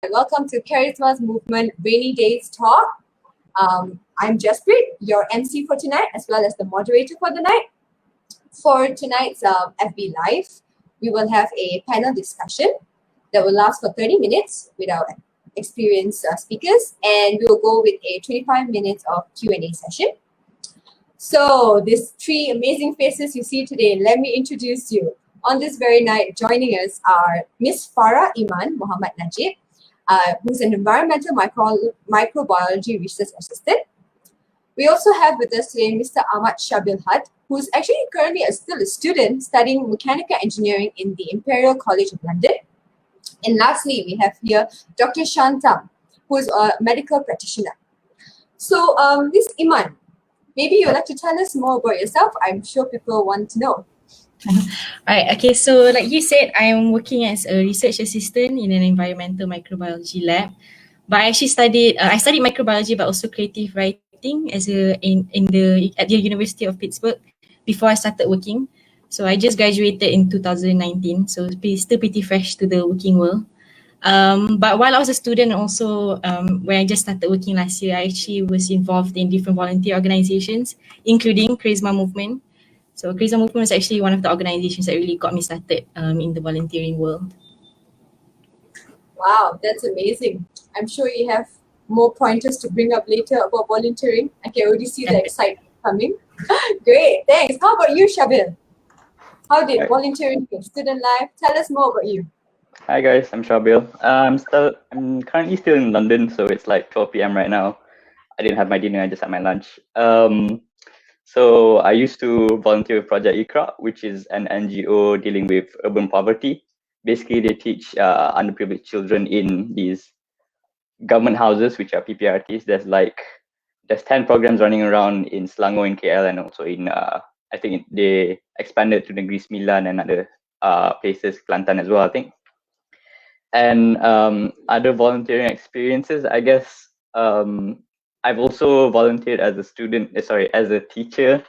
Welcome to Charisma's Movement Rainy Days Talk. I'm Jasprit, your MC for tonight, as well as the moderator for the night. For tonight's FB Live, we will have a panel discussion that will last for 30 minutes with our experienced speakers, and we will go with a 25 minutes of Q&A session. So these three amazing faces you see today, let me introduce you. On this very night, joining us are Miss Farah Iman Muhammad Najib, who's an environmental microbiology research assistant. We also have with us today Mr. Ahmad Shabil Had, who's actually currently still a student studying mechanical engineering in the Imperial College of London. And lastly, we have here Dr. Shantam, who is a medical practitioner. So, Ms. Iman, maybe you'd like to tell us more about yourself. I'm sure people want to know. Alright, okay, so like you said, I'm working as a research assistant in an environmental microbiology lab. But I actually studied microbiology but also creative writing at the University of Pittsburgh before I started working. So I just graduated in 2019, so still pretty fresh to the working world. But while I was a student also, when I just started working last year, I actually was involved in different volunteer organizations, including Charisma Movement. So Charisma Movement was actually one of the organizations that really got me started in the volunteering world. Wow, that's amazing. I'm sure you have more pointers to bring up later about volunteering. I can already see the excitement coming. Great, thanks. How about you, Shabil? How did volunteering in student life? Tell us more about you. Hi guys, I'm Shabil. I'm currently still in London, so it's like 12 p.m. right now. I didn't have my dinner, I just had my lunch. So I used to volunteer with Project Ikra, which is an NGO dealing with urban poverty. Basically, they teach underprivileged children in these government houses, which are PPRTs. There's 10 programs running around in Selangor, in KL, and also in I think they expanded to Negeri Sembilan and other places, Kelantan as well, I think. And other volunteering experiences, I guess. I've also volunteered as a teacher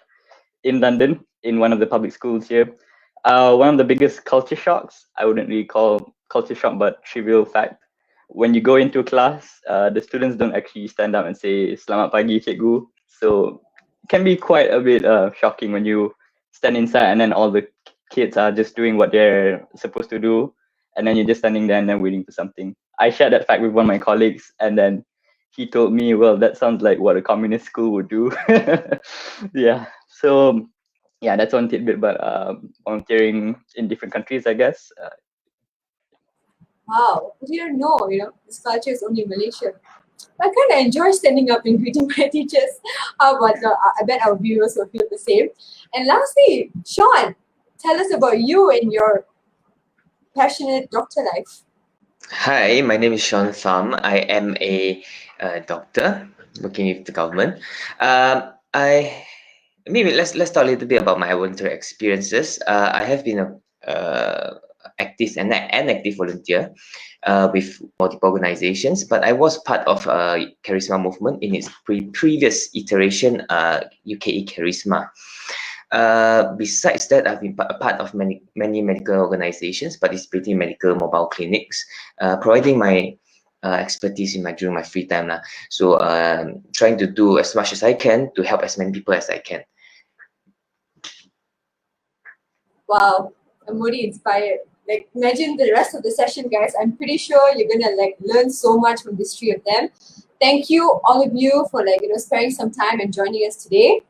in London in one of the public schools here. One of the biggest culture shocks, I wouldn't really call culture shock, but trivial fact. When you go into class, the students don't actually stand up and say "Selamat pagi, cikgu." So it can be quite a bit shocking when you stand inside and then all the kids are just doing what they're supposed to do, and then you're just standing there and then waiting for something. I shared that fact with one of my colleagues, and then he told me, well, that sounds like what a communist school would do. Yeah, so yeah, that's one tidbit about volunteering in different countries, I guess. Wow, I didn't know, this culture is only in Malaysia. I kind of enjoy standing up and greeting my teachers. But I bet our viewers will feel the same. And lastly, Sean, tell us about you and your passionate doctor life. Hi, my name is Sean Pham. I am a doctor working with the government. Let's talk a little bit about my volunteer experiences. I have been a active volunteer with multiple organizations, but I was part of Charisma Movement in its previous iteration, UKE Charisma. Besides that, I've been a part of many medical organizations, participating in medical mobile clinics, providing my expertise during my free time. So trying to do as much as I can to help as many people as I can. Wow, I'm already inspired. Like, imagine the rest of the session, guys. I'm pretty sure you're gonna learn so much from these three of them. Thank you, all of you, for sparing some time and joining us today.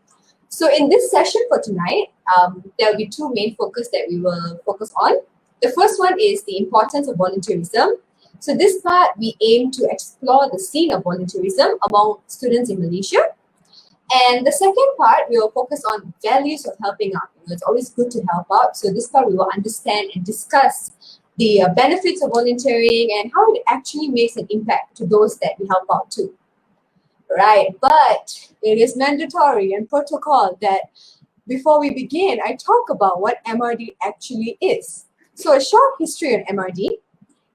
So in this session for tonight, there'll be two main focus that we will focus on. The first one is the importance of volunteerism. So this part, we aim to explore the scene of volunteerism among students in Malaysia. And the second part, we will focus on values of helping out. It's always good to help out. So this part, we will understand and discuss the benefits of volunteering and how it actually makes an impact to those that we help out too. Right, but it is mandatory and protocol that before we begin, I talk about what MRD actually is. So a short history on MRD.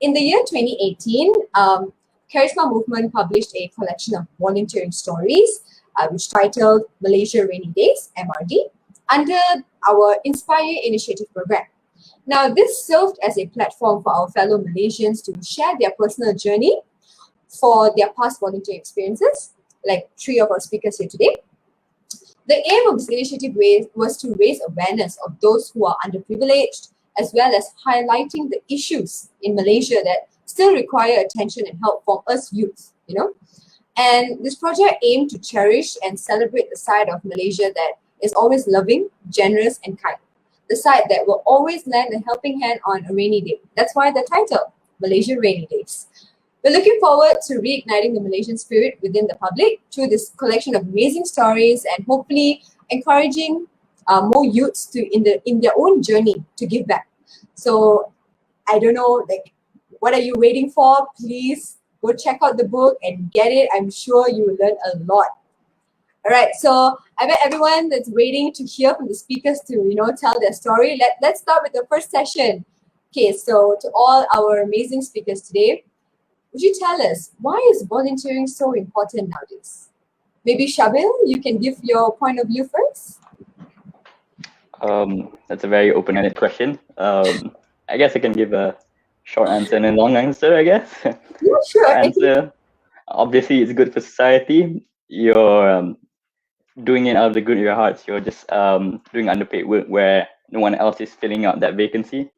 In the year 2018, Charisma Movement published a collection of volunteering stories, which titled Malaysia Rainy Days, MRD, under our Inspire Initiative program. Now, this served as a platform for our fellow Malaysians to share their personal journey for their past volunteer experiences, like 3 of our speakers here today. The aim of this initiative was to raise awareness of those who are underprivileged, as well as highlighting the issues in Malaysia that still require attention and help from us youth, And this project aimed to cherish and celebrate the side of Malaysia that is always loving, generous, and kind. The side that will always lend a helping hand on a rainy day. That's why the title, Malaysian Rainy Days. We're looking forward to reigniting the Malaysian spirit within the public through this collection of amazing stories and hopefully encouraging more youths to in their own journey to give back. So I don't know, what are you waiting for? Please go check out the book and get it. I'm sure you will learn a lot. All right, so I bet everyone that's waiting to hear from the speakers to tell their story. Let's start with the first session. Okay, so to all our amazing speakers today, would you tell us, why is volunteering so important nowadays? Maybe Shabil, you can give your point of view first. That's a very open-ended question. I guess I can give a short answer and a long answer, I guess. Yeah, sure. Answer, obviously, it's good for society. You're doing it out of the good of your hearts. You're just doing underpaid work where no one else is filling out that vacancy.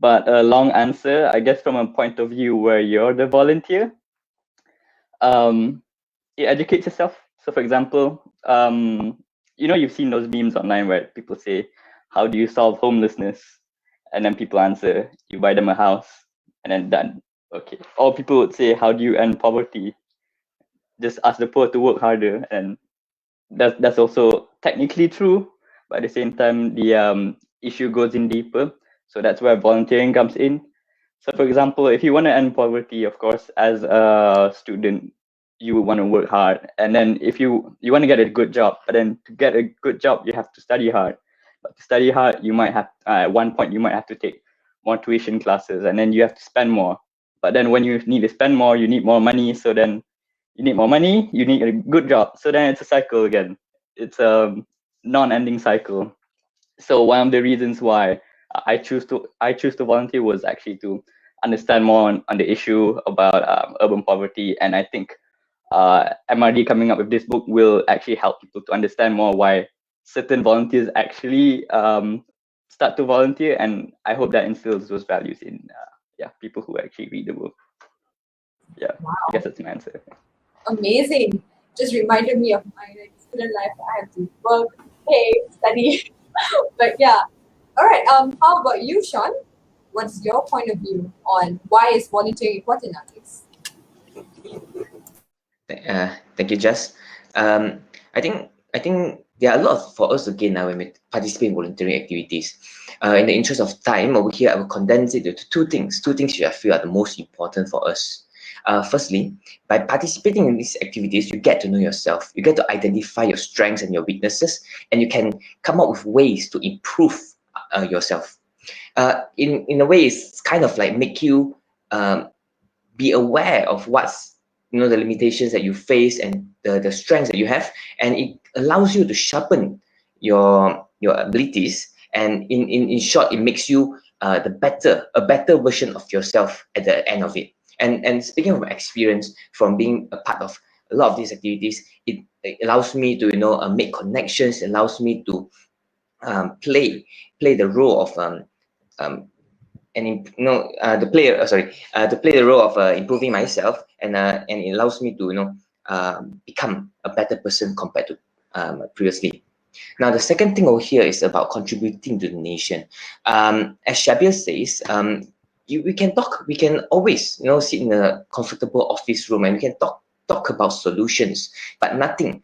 But a long answer, I guess, from a point of view where you're the volunteer, it educates yourself. So, for example, you've seen those memes online where people say, "How do you solve homelessness?" And then people answer, "You buy them a house," and then done. Okay. Or people would say, "How do you end poverty?" Just ask the poor to work harder, and that's also technically true. But at the same time, the issue goes in deeper. So that's where volunteering comes in. So, for example, if you want to end poverty, of course, as a student, you want to work hard. And then if you want to get a good job, but then to get a good job, you have to study hard. But to study hard, you might have, at one point, you might have to take more tuition classes, and then you have to spend more. But then when you need to spend more, you need more money. So then you need more money, you need a good job. So then it's a cycle again. It's a non-ending cycle. So one of the reasons why I choose to volunteer was actually to understand more on the issue about urban poverty, and I think MRD coming up with this book will actually help people to understand more why certain volunteers actually start to volunteer, and I hope that instills those values in people who actually read the book. Yeah, wow. I guess that's my answer. Amazing. Just reminded me of my student life. I have to work, pay, study. But yeah. All right. How about you, Sean? What's your point of view on why is volunteering important nowadays? Thank you, Jess. I think there are a lot for us to gain now when we participate in volunteering activities. In the interest of time, over here I will condense it into two things which I feel are the most important for us. Firstly, by participating in these activities, you get to know yourself. You get to identify your strengths and your weaknesses, and you can come up with ways to improve yourself. In a way, it's kind of like make you be aware of what's the limitations that you face and the strengths that you have, and it allows you to sharpen your abilities, and in short, it makes you a better version of yourself at the end of it. And speaking of experience from being a part of a lot of these activities, it allows me to make connections, allows me to play the role of to play the role of improving myself, and it allows me to become a better person compared to previously. Now, the second thing over here is about contributing to the nation. As Shabir says, we can always sit in a comfortable office room and we can talk about solutions, but nothing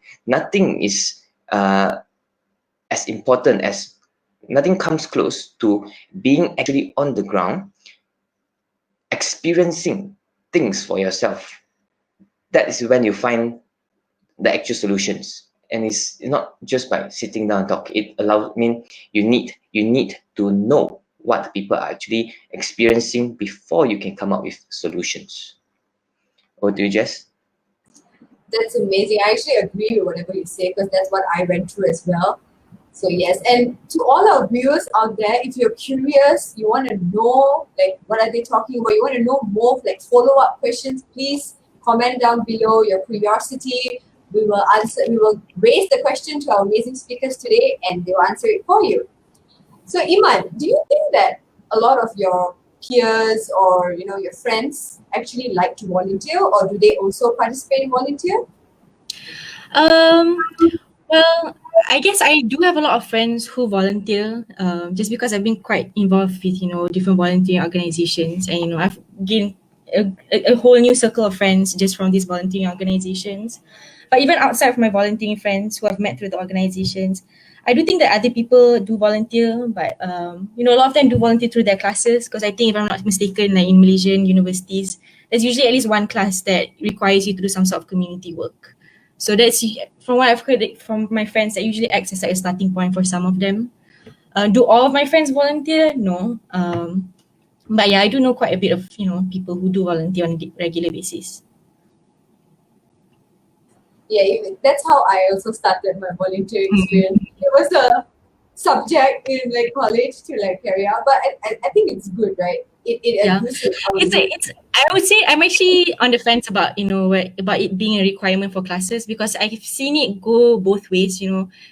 is as important as nothing comes close to being actually on the ground, experiencing things for yourself. That is when you find the actual solutions. And it's not just by sitting down and talk. It allows, you need to know what people are actually experiencing before you can come up with solutions. Or do you, Jess? That's amazing. I actually agree with whatever you say, because that's what I went through as well. So yes, and to all our viewers out there, if you're curious, you want to know like what are they talking about, you want to know more like follow-up questions, please comment down below your curiosity. We will answer. We will raise the question to our amazing speakers today, and they will answer it for you. So Iman, do you think that a lot of your peers or your friends actually like to volunteer, or do they also participate in volunteer? Um, well, I guess I do have a lot of friends who volunteer, just because I've been quite involved with, different volunteering organizations, and, I've gained a whole new circle of friends just from these volunteering organizations. But even outside of my volunteering friends who I've met through the organizations, I do think that other people do volunteer, but, a lot of them do volunteer through their classes, because I think, if I'm not mistaken, like in Malaysian universities, there's usually at least one class that requires you to do some sort of community work. So that's, from what I've heard from my friends, that usually acts as like a starting point for some of them. Do all of my friends volunteer? No. But yeah, I do know quite a bit of people who do volunteer on a regular basis. Yeah, that's how I also started my volunteering experience. It was a subject in like college to like carry out, but I think it's good, right? It Yeah. boosts your It's I would say I'm actually on the fence about about it being a requirement for classes, because I've seen it go both ways.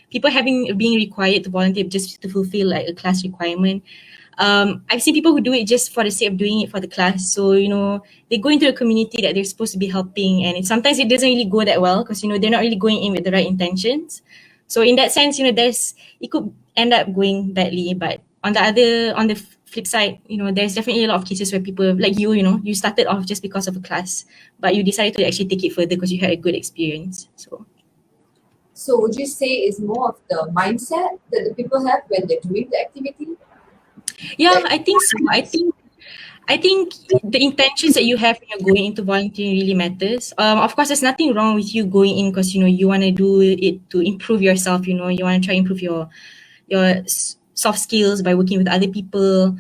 People being required to volunteer just to fulfill like a class requirement. I've seen people who do it just for the sake of doing it for the class. So they go into a community that they're supposed to be helping, and sometimes it doesn't really go that well, because they're not really going in with the right intentions. So in that sense, it could end up going badly. But on the flip side, there's definitely a lot of cases where people like you started off just because of a class, but you decided to actually take it further because you had a good experience. So would you say it's more of the mindset that the people have when they're doing the activity? Yeah, Like, I think so. I think the intentions that you have when you're going into volunteering really matters. Of course, there's nothing wrong with you going in because you want to do it to improve yourself. You want to try improve your soft skills by working with other people,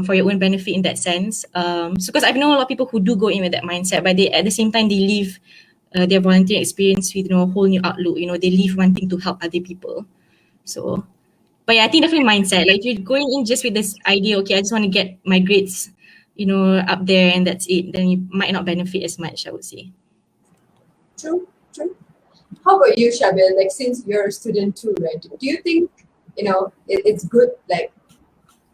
for your own benefit in that sense. So because I've known a lot of people who do go in with that mindset, but they at the same time they leave their volunteering experience with a whole new outlook. They leave wanting to help other people. So, but yeah, I think definitely mindset. Like, if you're going in just with this idea, okay, I just want to get my grades, up there and that's it, then you might not benefit as much, I would say. true, true. How about you, Shabil? Like, since you're a student too, right? Do you think it's good, like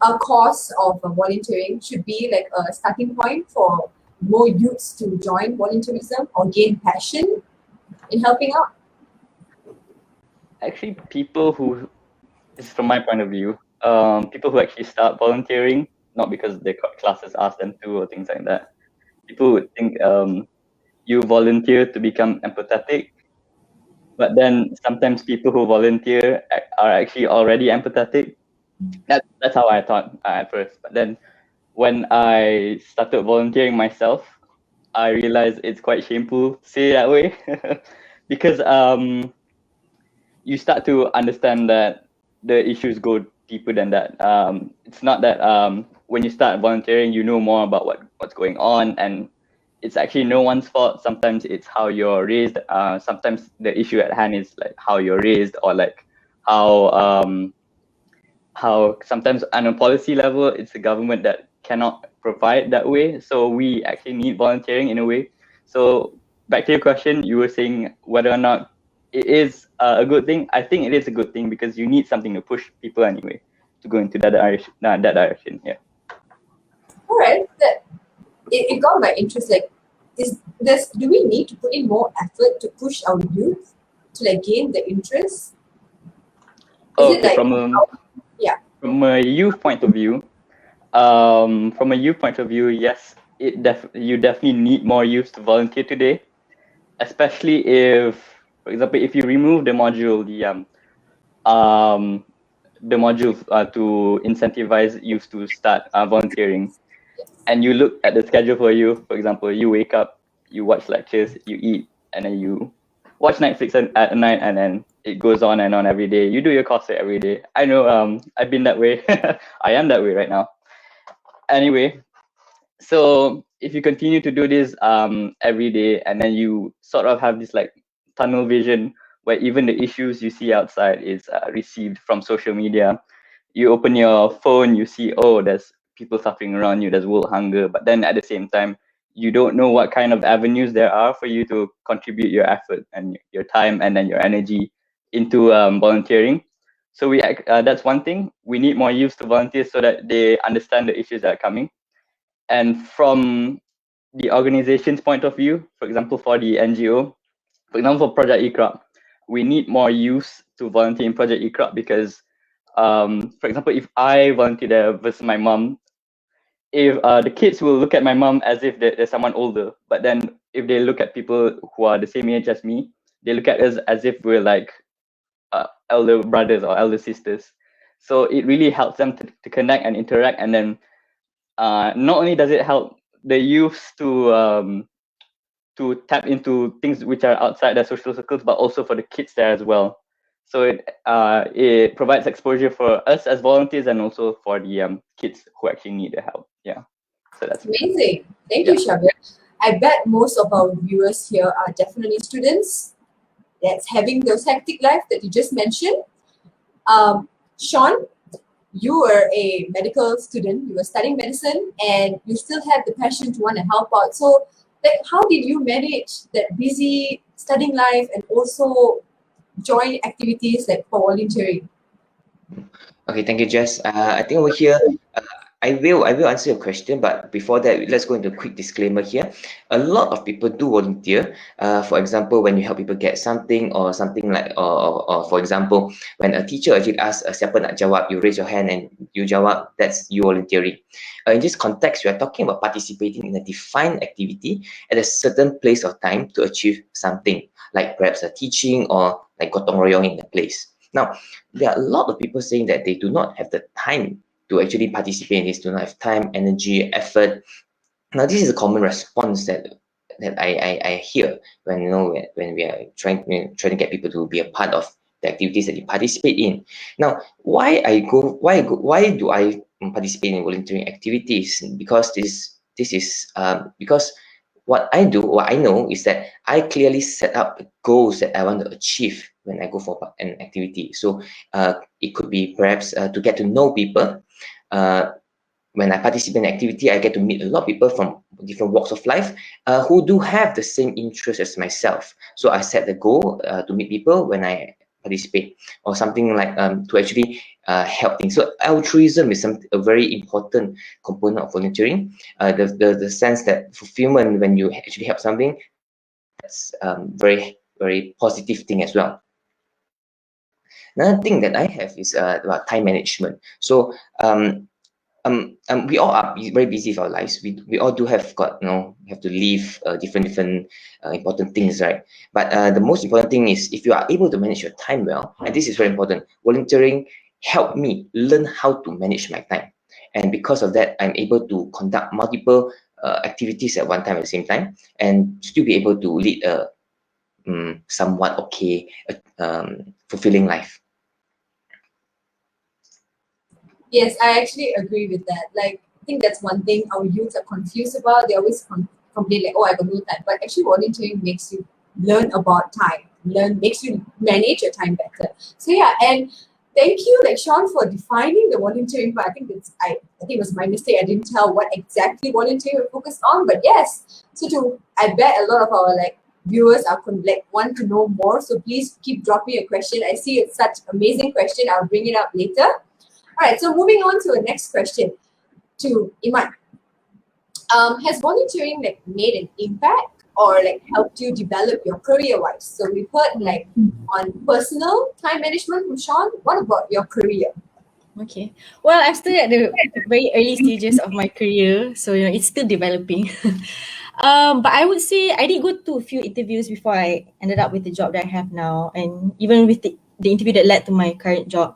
a course of volunteering should be like a starting point for more youths to join volunteerism or gain passion in helping out? Actually, this is from my point of view, people who actually start volunteering, not because their classes ask them to or things like that. People would think you volunteer to become empathetic, but then sometimes people who volunteer are actually already empathetic. That's how I thought at first. But then when I started volunteering myself, I realized it's quite shameful to say it that way, because you start to understand that the issues go deeper than that. It's not that when you start volunteering, you know more about what's going on, and it's actually no one's fault. Sometimes it's how you're raised. Sometimes the issue at hand is like how you're raised, or like how sometimes on a policy level, it's the government that cannot provide that way. So we actually need volunteering in a way. So back to your question, you were saying whether or not it is a good thing. I think it is a good thing because you need something to push people anyway to go into that direction. Yeah. All right, it got my interest. Like, do we need to put in more effort to push our youth to like gain the interest? Is it Okay, like yeah? from a youth point of view, yes, you definitely need more youth to volunteer today, especially if, for example, if you remove the module, to incentivize youth to start volunteering, and you look at the schedule for you. For example, you wake up, you watch lectures, you eat, and then you watch Netflix at night, and then it goes on and on every day. You do your coursework every day. I know, I've been that way. I am that way right now. Anyway, so if you continue to do this every day, and then you sort of have this like tunnel vision where even the issues you see outside is received from social media. You open your phone, you see, oh, there's people suffering around you, there's world hunger, but then at the same time, you don't know what kind of avenues there are for you to contribute your effort and your time and then your energy into volunteering. So that's one thing. We need more youth to volunteer so that they understand the issues that are coming. And from the organization's point of view, for example, for the NGO, for example, Project Iqra, we need more youth to volunteer in Project Iqra because, for example, if I volunteer there versus my mom, if the kids will look at my mom as if there's someone older, but then if they look at people who are the same age as me, they look at us as if we're like elder brothers or elder sisters. So it really helps them to connect and interact, and then not only does it help the youth to tap into things which are outside their social circles, but also for the kids there as well. So it provides exposure for us as volunteers and also for the kids who actually need the help. Yeah, so that's Amazing. Thank you, Shabir. I bet most of our viewers here are definitely students that's having those hectic life that you just mentioned. Sean, you were a medical student, you were studying medicine, and you still have the passion to want to help out. So, like, how did you manage that busy studying life and also join activities like for volunteering? Okay, thank you, Jess. I think over here, I will answer your question, but before that, let's go into a quick disclaimer here. A lot of people do volunteer. For example, when you help people get something or something like, or for example, when a teacher actually asks siapa nak jawab, you raise your hand and you jawab, that's you volunteering. In this context, we are talking about participating in a defined activity at a certain place or time to achieve something, like perhaps a teaching or like gotong royong in the place. Now, there are a lot of people saying that they do not have the time to actually participate in this, do not have time, energy, effort. Now, this is a common response that I hear when when we are trying to get people to be a part of the activities that you participate in. Now, why do I participate in volunteering activities? Because this is because what I do, what I know is that I clearly set up the goals that I want to achieve when I go for an activity. So it could be perhaps to get to know people. When I participate in an activity, I get to meet a lot of people from different walks of life who do have the same interests as myself. So I set the goal to meet people when I participate, or something like to actually help things. So altruism is a very important component of volunteering. The sense that fulfillment when you actually help something, that's very, very positive thing as well. Another thing that I have is about time management. So we all are very busy with our lives. We all do have have to leave different important things, right? But the most important thing is if you are able to manage your time well, and this is very important. Volunteering helped me learn how to manage my time, and because of that, I'm able to conduct multiple activities at one time at the same time, and still be able to lead a somewhat okay, fulfilling life. Yes, I actually agree with that. Like, I think that's one thing our youth are confused about. They always complain like, "Oh, I got no time." But actually, volunteering makes you learn about time. Makes you manage your time better. So yeah, and thank you, like Sean, for defining the volunteering part. I think it was my mistake. I didn't tell what exactly volunteering we're focused on. But yes, I bet a lot of our viewers are want to know more. So please keep dropping a question. I see it's such amazing question. I'll bring it up later. All right, so moving on to the next question to Iman. Has volunteering made an impact or helped you develop your career-wise? So we've heard on personal time management from Sean. What about your career? Okay. Well, I'm still at the very early stages of my career, so it's still developing. But I would say I did go to a few interviews before I ended up with the job that I have now, and even with the interview that led to my current job.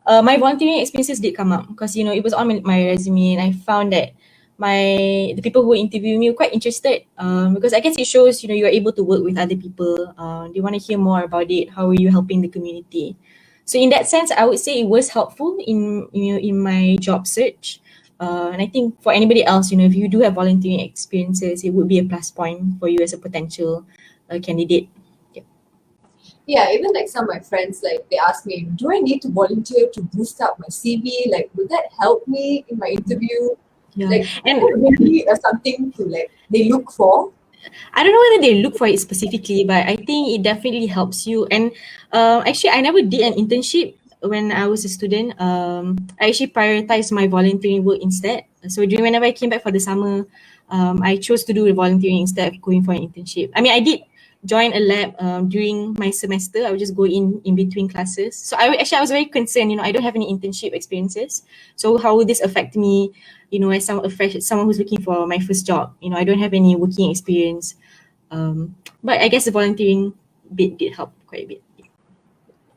My volunteering experiences did come up because it was on my resume, and I found that the people who interviewed me were quite interested because I guess it shows you're able to work with other people. They want to hear more about it. How are you helping the community? So in that sense, I would say it was helpful in my job search. And I think for anybody else, if you do have volunteering experiences, it would be a plus point for you as a potential candidate. Yeah, even like some of my friends, like they ask me, do I need to volunteer to boost up my CV? Like, would that help me in my interview? Yeah. Like, is And that really something to like they look for? I don't know whether they look for it specifically, but I think it definitely helps you. And actually, I never did an internship when I was a student. I actually prioritized my volunteering work instead. So during whenever I came back for the summer, I chose to do the volunteering instead of going for an internship. I mean, I did join a lab during my semester. I would just go in between classes. So I was very concerned. I don't have any internship experiences. So how will this affect me? As someone who's looking for my first job. I don't have any working experience. But I guess the volunteering bit did help quite a bit.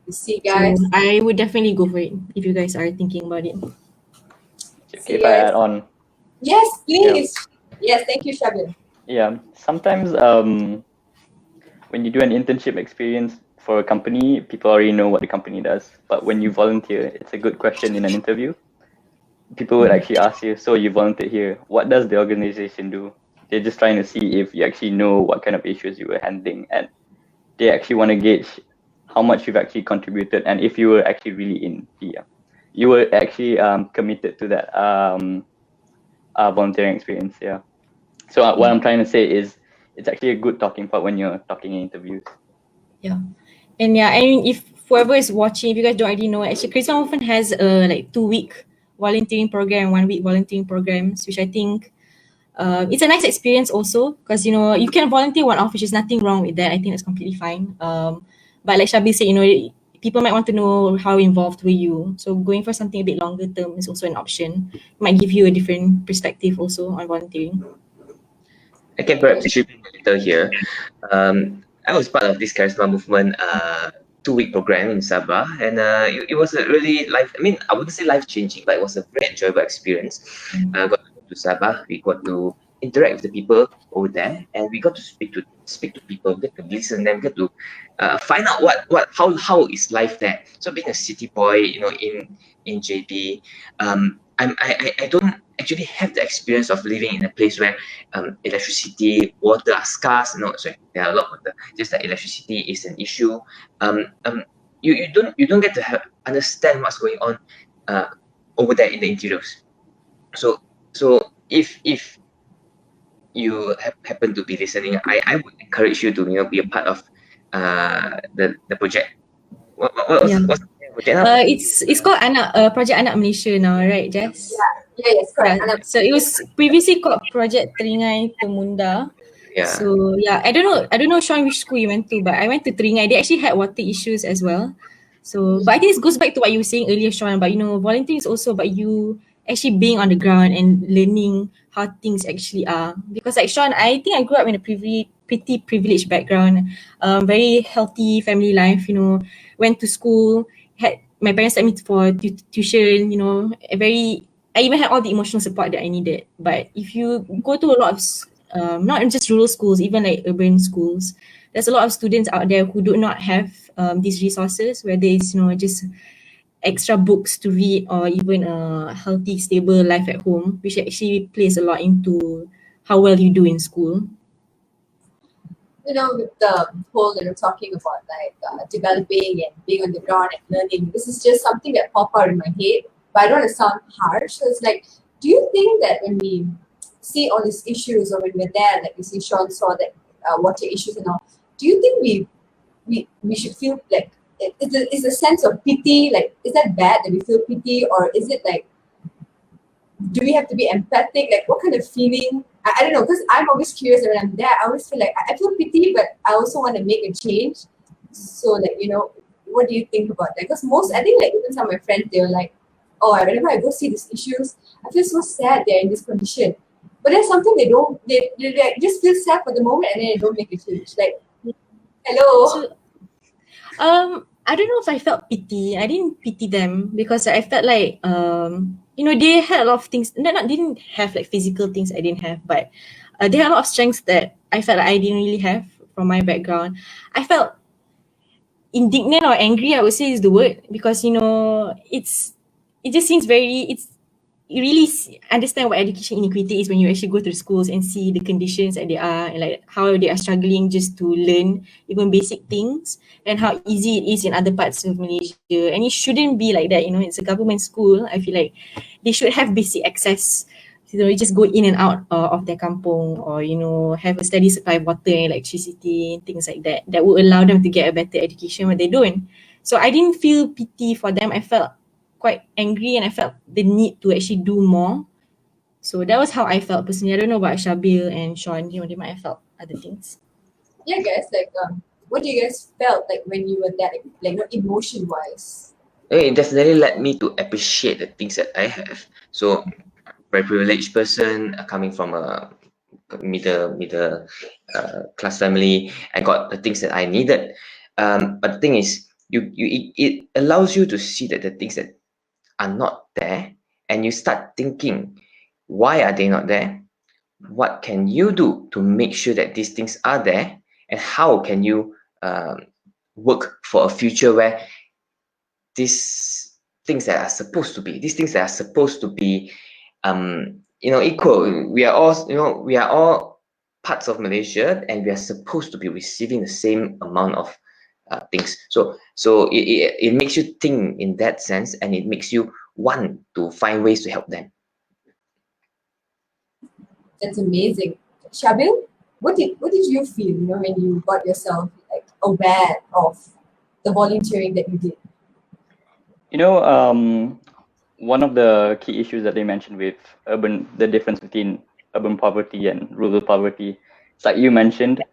You see, So guys. I would definitely go for it if you guys are thinking about it. Okay, if I add on, Yes, please. Yes, thank you, Shabin. yeah, sometimes when you do an internship experience for a company, people already know what the company does. But when you volunteer, it's a good question in an interview. People would actually ask you, so you volunteered here, what does the organization do? They're just trying to see if you actually know what kind of issues you were handling, and they actually want to gauge how much you've actually contributed and if you were actually really in the you were actually committed to that volunteering experience. Yeah. So what I'm trying to say is it's actually a good talking point when you're talking in interviews. Yeah. And yeah, I mean, if whoever is watching, if you guys don't already know, actually, Christian often has a like 2-week volunteering program, 1-week volunteering programs, which I think it's a nice experience also because you can volunteer one-off, which is nothing wrong with that. I think that's completely fine. But like Shabi said, people might want to know how involved were you. So going for something a bit longer term is also an option. It might give you a different perspective also on volunteering. I can perhaps chip in a little here. I was part of this charisma movement 2-week program in Sabah, and it was a really life. I mean, I wouldn't say life changing, but it was a very enjoyable experience. Got to go to Sabah. We got to interact with the people over there, and we got to speak to people, get to listen, and get to find out how is life there. So being a city boy, in JB, I don't actually have the experience of living in a place where electricity, water are scarce. No, sorry, there are a lot of water. Just that electricity is an issue. You don't get to understand what's going on over there in the interiors. So if you happen to be listening, I would encourage you to be a part of the project. Yeah. What's the name of the project now? It's called Project Anak Malaysia now, right, Jess? Yes, correct. Yeah. So it was previously called Project Teringai Temunda. Yeah. So yeah, I don't know Sean which school you went to, but I went to Teringai. They actually had water issues as well. So but I think this goes back to what you were saying earlier, Sean, but volunteering is also about you actually being on the ground and learning how things actually are. Because like Sean, I think I grew up in a pretty privileged background, very healthy family life, went to school, had my parents sent me for tuition, I even had all the emotional support that I needed. But if you go to a lot of not just rural schools, even like urban schools, there's a lot of students out there who do not have these resources, whether it's just extra books to read or even a healthy, stable life at home, which actually plays a lot into how well you do in school. With the whole, talking about like developing and being on the ground and learning, this is just something that popped out in my head, but I don't want to sound harsh. So it's like, do you think that when we see all these issues or when we're there, like you see Sean saw that water issues and all, do you think we should feel like, is a sense of pity, like, is that bad that we feel pity, or is it like, do we have to be empathic? Like, what kind of feeling? I don't know, because I'm always curious when I'm there. I always feel like I feel pity, but I also want to make a change. So, like, what do you think about that? Because I think, like, even some of my friends, they were like, oh, whenever I go see these issues, I feel so sad they're in this condition. But there's something they like, just feel sad for the moment and then they don't make a change. Like, hello. So, I don't know if I felt pity. I didn't pity them because I felt like they had a lot of things. They didn't have like physical things I didn't have, but they had a lot of strengths that I felt like I didn't really have from my background. I felt indignant or angry, I would say is the word, because it just seems very really understand what education inequity is when you actually go to the schools and see the conditions that they are and like how they are struggling just to learn even basic things and how easy it is in other parts of Malaysia. And it shouldn't be like that, you know, it's a government school. I feel like they should have basic access. You know, you just go in and out of their kampong, or, you know, have a steady supply of water and electricity and things like that, that would allow them to get a better education, but they don't. So I didn't feel pity for them. I felt quite angry and I felt the need to actually do more. So that was how I felt personally. I don't know about Shabil and Sean. You know, they might have felt other things. Yeah, guys, like what do you guys felt like when you were that, like, not emotion wise? It definitely led me to appreciate the things that I have. So, very privileged person coming from a middle class family. I got the things that I needed. But the thing is, it allows you to see that the things that are not there, and you start thinking, why are they not there? What can you do to make sure that these things are there, and how can you work for a future where these things that are supposed to be equal. We are all, we are all parts of Malaysia, and we are supposed to be receiving the same amount of things. So it makes you think in that sense, and it makes you want to find ways to help them. That's amazing. Shabil, what did you feel, you know, when you got yourself like aware of the volunteering that you did? You know, one of the key issues that they mentioned with the difference between urban poverty and rural poverty, it's like you mentioned,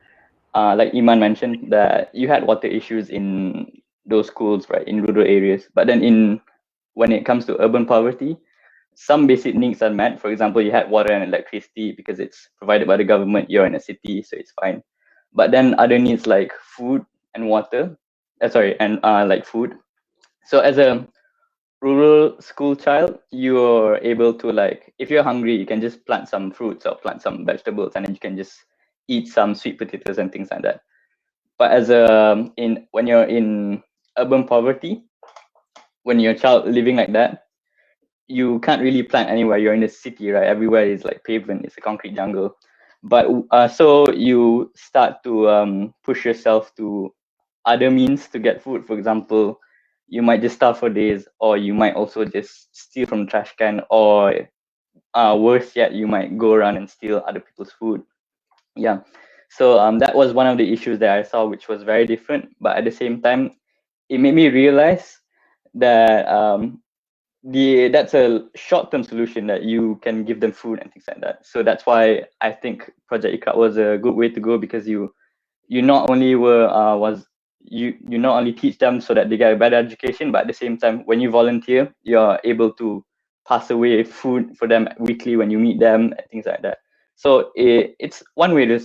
like Iman mentioned, that you had water issues in those schools, right, in rural areas. But then when it comes to urban poverty, some basic needs are met. For example, you had water and electricity because it's provided by the government. You're in a city, so it's fine. But then other needs like food and water, and like food. So as a rural school child, you're able to, like, if you're hungry, you can just plant some fruits or plant some vegetables, and then you can just eat some sweet potatoes and things like that. But when you're in urban poverty, when you're a child living like that, you can't really plant anywhere. You're in the city, right? Everywhere is like pavement. It's a concrete jungle. But so you start to push yourself to other means to get food. For example, you might just starve for days, or you might also just steal from the trash can, or worse yet, you might go around and steal other people's food. Yeah. So that was one of the issues that I saw, which was very different. But at the same time, it made me realize that that's a short-term solution, that you can give them food and things like that. So that's why I think Project Ikat was a good way to go, because you not only you not only teach them so that they get a better education, but at the same time, when you volunteer, you're able to pass away food for them weekly when you meet them and things like that. So it's one way to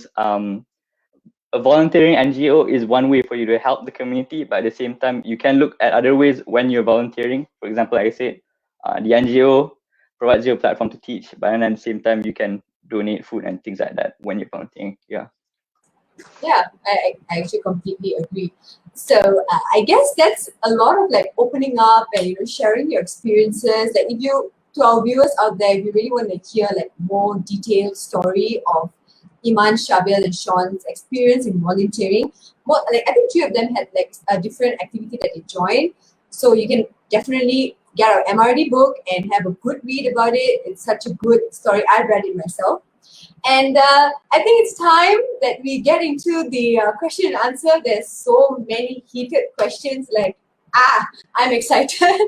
a volunteering NGO is one way for you to help the community, but at the same time, you can look at other ways when you're volunteering. For example, like I said, the NGO provides you a platform to teach, but then at the same time, you can donate food and things like that when you're volunteering. Yeah. Yeah, I actually completely agree. So I guess that's a lot of like opening up and, you know, sharing your experiences. Like, if you, to our viewers out there, if you really want to hear like more detailed story of Iman, Shabil, and Sean's experience in volunteering, more like, I think three of them had like a different activity that they joined. So you can definitely get our MRD book and have a good read about it. It's such a good story. I've read it myself. And I think it's time that we get into the question and answer. There's so many heated questions. Like, I'm excited.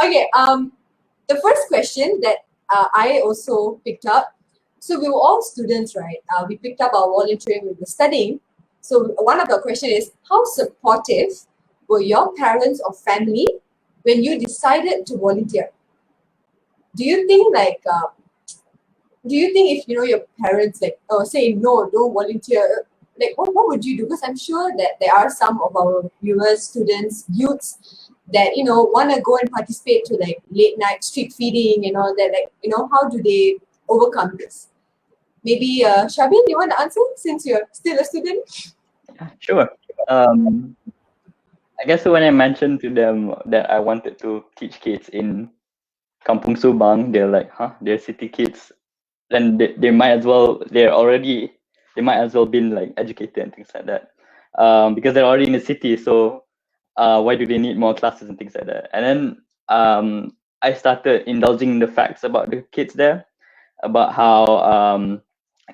Okay. The first question that I also picked up. So we were all students, right? We picked up our volunteering. We were studying. So one of the question is, how supportive were your parents or family when you decided to volunteer? Do you think like? Do you think if, you know, your parents like say no, don't volunteer, like what would you do? Because I'm sure that there are some of our viewers, students, youths that, you know, want to go and participate to like late night street feeding and all that. Like, you know, how do they overcome this? Maybe Shabin, you want to answer since you're still a student? Sure. I guess when I mentioned to them that I wanted to teach kids in Kampung Subang, they're like, huh, they're city kids. Then they might as well, they might as well been like educated and things like that. Because they're already in the city, so why do they need more classes and things like that? And then I started indulging in the facts about the kids there, about how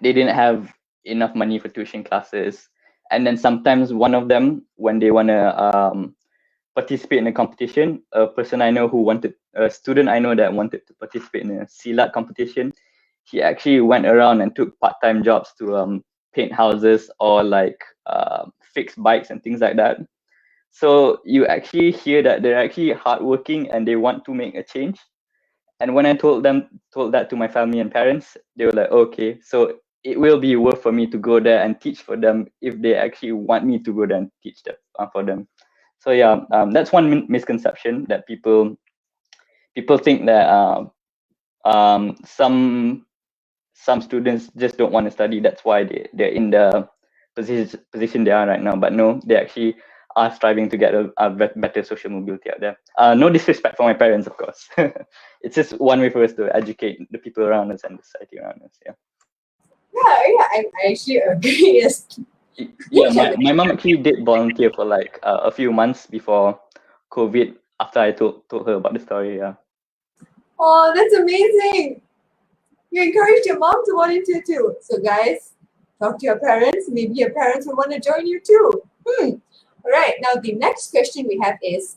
they didn't have enough money for tuition classes. And then sometimes one of them, when they want to participate in a competition, a student I know that wanted to participate in a silat competition, he actually went around and took part-time jobs to paint houses or like fix bikes and things like that. So you actually hear that they're actually hardworking and they want to make a change. And when I told that to my family and parents, they were like, okay, so it will be worth for me to go there and teach for them if they actually want me to go there and teach them for them. So yeah, that's one misconception that people think that some students just don't want to study. That's why they're in the position they are right now. But no, they actually are striving to get a better social mobility out there. No disrespect for my parents, of course. It's just one way for us to educate the people around us and the society around us. Yeah. Yeah, I actually agree. Yes. Yeah, my mom actually did volunteer for like a few months before COVID. After I told her about the story. Yeah. Oh, that's amazing. You encouraged your mom to volunteer too. So guys, talk to your parents. Maybe your parents will want to join you too. All right. Now the next question we have is,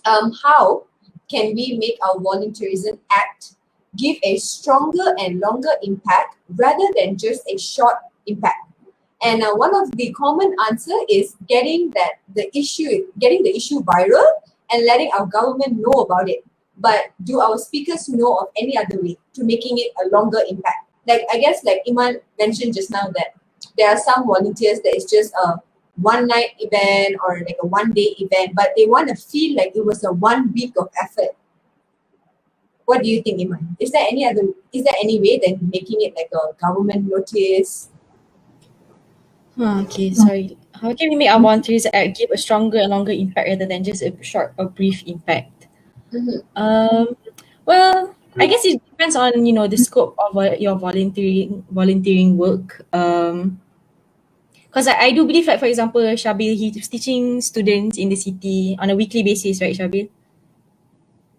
how can we make our volunteerism act give a stronger and longer impact rather than just a short impact? And one of the common answer is getting the issue viral and letting our government know about it. But do our speakers know of any other way to making it a longer impact? Like I guess like Iman mentioned just now that there are some volunteers that is just a one night event or like a 1 day event, but they want to feel like it was a 1 week of effort. What do you think, Iman? Is there any way than making it like a government notice? Okay, sorry. How can we make our volunteers give a stronger and longer impact rather than just a short or brief impact? Mhm. Well, I guess it depends on the scope of your volunteering work. Because I do believe, like for example, Shabil, he's teaching students in the city on a weekly basis, right, Shabil?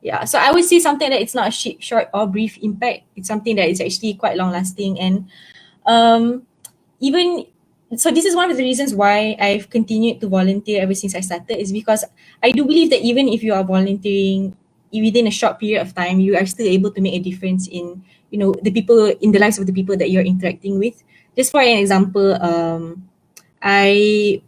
Yeah, so I would say something that it's not a short or brief impact. It's something that is actually quite long lasting, and um, even so, this is one of the reasons why I've continued to volunteer ever since I started, is because I do believe that even if you are volunteering within a short period of time, you are still able to make a difference in the people, in the lives of the people that you're interacting with. Just for an example, my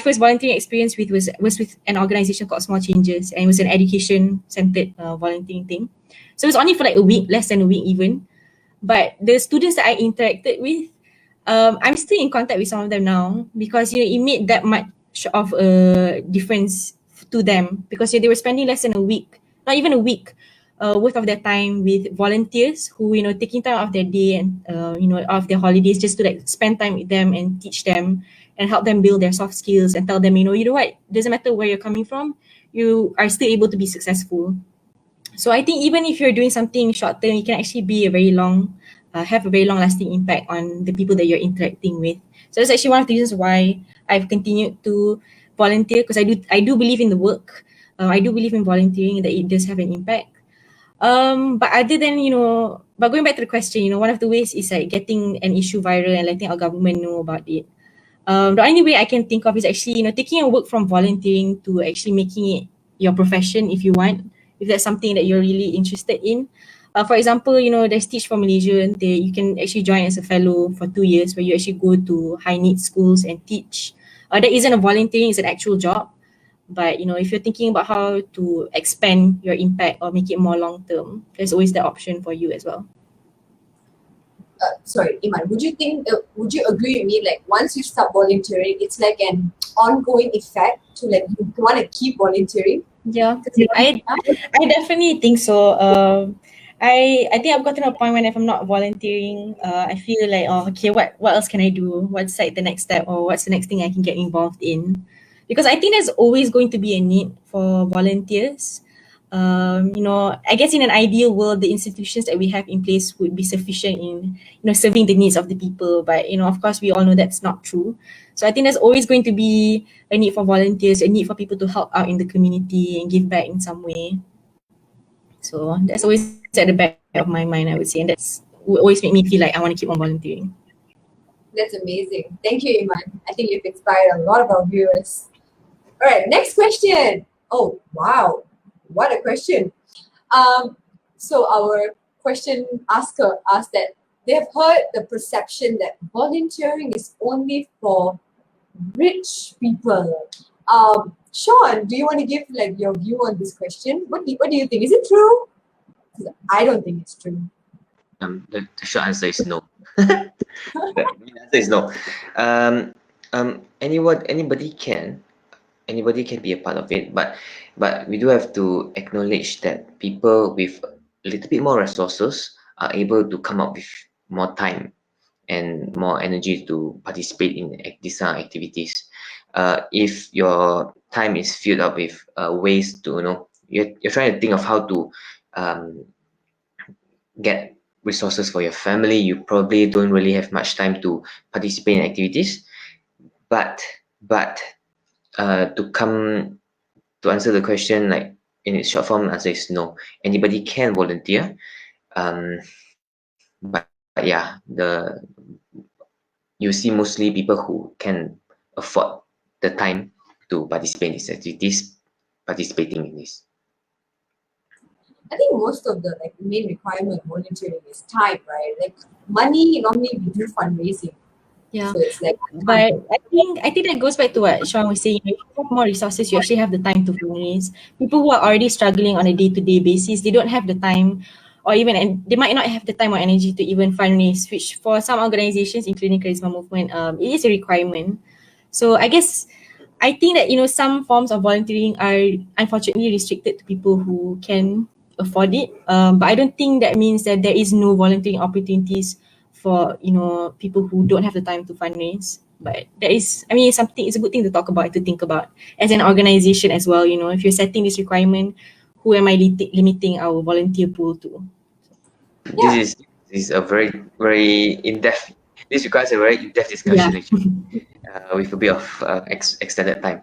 first volunteering experience was with an organization called Small Changes, and it was an education centered volunteering thing. So it was only for like a week, less than a week even. But the students that I interacted with, I'm still in contact with some of them now, because it made that much of a difference to them, because they were spending less than a week, not even a week, worth of their time with volunteers who taking time out of their day and out of their holidays just to like spend time with them and teach them and help them build their soft skills and tell them, you know what, doesn't matter where you're coming from, you are still able to be successful. So I think even if you're doing something short term, it can actually be have a very long lasting impact on the people that you're interacting with. So that's actually one of the reasons why I've continued to volunteer, because I do believe in the work. I do believe in volunteering, that it does have an impact. But other than but going back to the question, one of the ways is like getting an issue viral and letting our government know about it. The only way I can think of is actually, taking a work from volunteering to actually making it your profession if you want, if that's something that you're really interested in. For example, there's Teach for Malaysia, and you can actually join as a fellow for 2 years, where you actually go to high needs schools and teach. That isn't a volunteering, it's an actual job. But if you're thinking about how to expand your impact or make it more long term, there's always that option for you as well. Sorry, Iman, would you agree with me, like once you start volunteering, it's like an ongoing effect to like you want to keep volunteering? Yeah, I definitely think so. I think I've gotten to a point when if I'm not volunteering, I feel like, oh, okay, what else can I do? What's like the next step, or what's the next thing I can get involved in? Because I think there's always going to be a need for volunteers. I guess in an ideal world, the institutions that we have in place would be sufficient in, serving the needs of the people. But, of course, we all know that's not true. So I think there's always going to be a need for volunteers, a need for people to help out in the community and give back in some way. So that's always at the back of my mind, I would say. And that's would always make me feel like I want to keep on volunteering. That's amazing. Thank you, Iman. I think you've inspired a lot of our viewers. All right, next question. Oh, wow. What a question. So our question asker asked that they have heard the perception that volunteering is only for rich people. Sean, do you want to give like your view on this question? What do you think? Is it true? 'Cause I don't think it's true. The short answer is no. The answer is no. Anybody can be a part of it, but we do have to acknowledge that people with a little bit more resources are able to come up with more time and more energy to participate in these activities. If your time is filled up with ways to, you're trying to think of how to get resources for your family, you probably don't really have much time to participate in activities. But to answer the question, like in its short form, answer is no. Anybody can volunteer, but yeah, you see mostly people who can afford the time to participate in these activities, participating in this. I think most of the main requirement of volunteering is time, right? Like money, normally we do fundraising. Yeah. So it's like But I think that goes back to what Sean was saying. If you have more resources, you actually have the time to fundraise. People who are already struggling on a day-to-day basis, they don't have the time, or even and they might not have the time or energy to even fundraise. Which for some organizations, including Charisma Movement, it is a requirement. So I guess I think that some forms of volunteering are unfortunately restricted to people who can afford it. But I don't think that means that there is no volunteering opportunities for people who don't have the time to fundraise. But that is, I mean, it's a good thing to talk about, to think about as an organization as well. If you're setting this requirement, who am I limiting our volunteer pool to? This is a very in-depth. This requires a very in-depth discussion, actually, with a bit of extended time.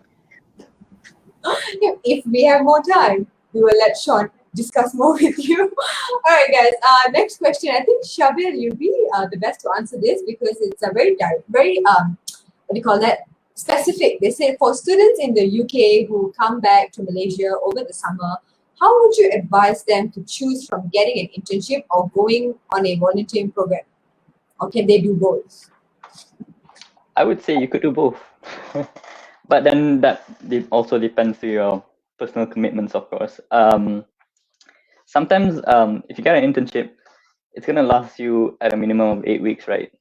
if we have more time, we will let Sean discuss more with you. All right, guys. Next question. I think Shabil, you'll be the best to answer this because it's a very what do you call that? Specific. They say for students in the UK who come back to Malaysia over the summer, how would you advise them to choose from getting an internship or going on a volunteering program? Or can they do both? I would say you could do both. But then that also depends on your personal commitments, of course. Sometimes if you get an internship, it's going to last you at a minimum of 8 weeks, right?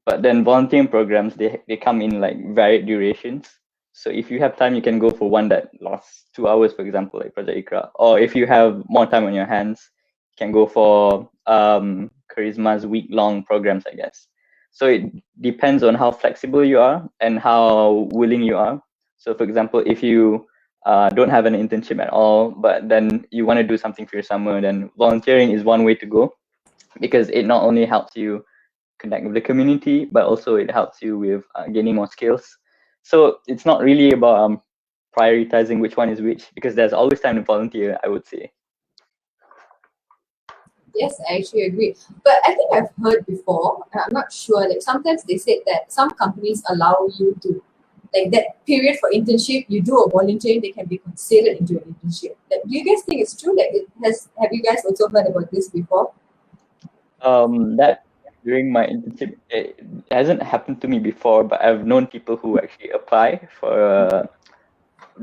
But then volunteering programs, they come in like varied durations. So if you have time, you can go for one that lasts 2 hours, for example, like Project Ikra. Or if you have more time on your hands, you can go for Charisma's week-long programs, I guess. So it depends on how flexible you are and how willing you are. So for example, if you don't have an internship at all, but then you want to do something for your summer, then volunteering is one way to go, because it not only helps you connect with the community, but also it helps you with gaining more skills. So it's not really about prioritizing which one is which, because there's always time to volunteer, I would say. Yes, I actually agree. But I think I've heard before, and I'm not sure, like sometimes they said that some companies allow you to, like that period for internship, you do a volunteering, they can be considered into an internship. Like, do you guys think it's true? Like, have you guys also heard about this before? That during my internship, it hasn't happened to me before, but I've known people who actually apply for a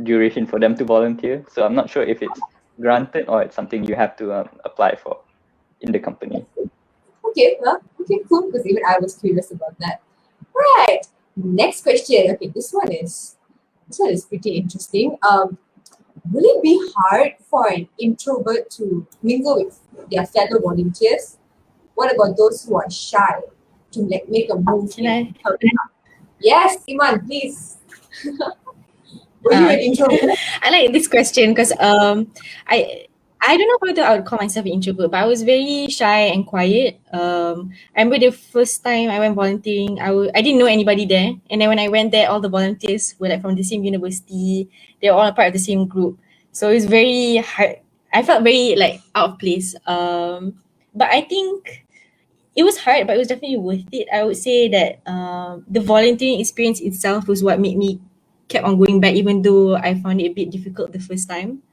duration for them to volunteer. So I'm not sure if it's granted or it's something you have to apply for in the company. Okay, well, okay, cool. Because even I was curious about that. Right. Next question. Okay, this one is pretty interesting. Will it be hard for an introvert to mingle with their fellow volunteers? What about those who are shy to make a move? Yes, Iman, please. Were you an introvert? I like this question because I don't know whether I would call myself an introvert, but I was very shy and quiet. I remember the first time I went volunteering, I didn't know anybody there. And then when I went there, all the volunteers were like from the same university. They were all a part of the same group. So it was very hard. I felt very like out of place. But I think it was hard, but it was definitely worth it. I would say that the volunteering experience itself was what made me kept on going back, even though I found it a bit difficult the first time.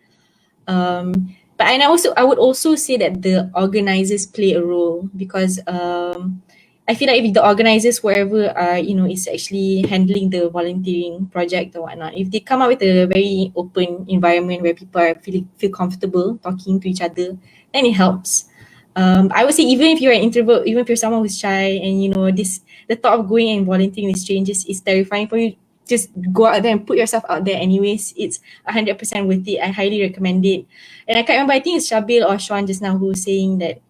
But and I would also say that the organizers play a role because I feel like if the organizers, wherever is actually handling the volunteering project or whatnot, if they come up with a very open environment where people are feel comfortable talking to each other, then it helps. I would say even if you're an introvert, even if you're someone who's shy and the thought of going and volunteering with strangers is terrifying for you, just go out there and put yourself out there anyways. It's 100% worth it. I highly recommend it. And I can't remember, I think it's Shabil or Sean just now who was saying that,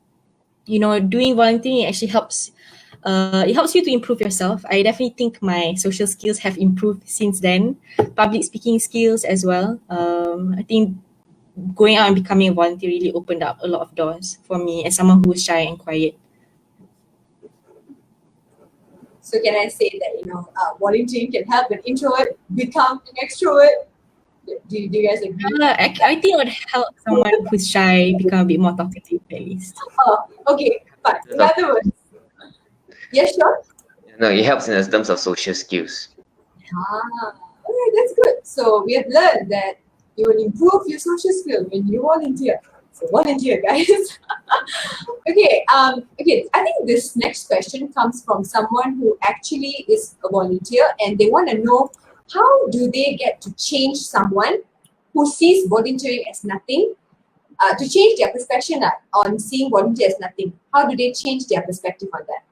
doing volunteering actually helps. It helps you to improve yourself. I definitely think my social skills have improved since then. Public speaking skills as well. I think going out and becoming a volunteer really opened up a lot of doors for me as someone who is shy and quiet. So can I say that volunteering can help an introvert become an extrovert? Do you guys agree? I think it would help someone who's shy become a bit more talkative at least. Oh, okay, fine. In other words, yes, sure. No, it helps in terms of social skills. Okay, that's good. So we have learned that you will improve your social skills when you volunteer. So volunteer, guys. Okay. Okay. I think this next question comes from someone who actually is a volunteer, and they want to know how do they get to change someone who sees volunteering as nothing, to change their perspective on seeing volunteer as nothing. How do they change their perspective on that?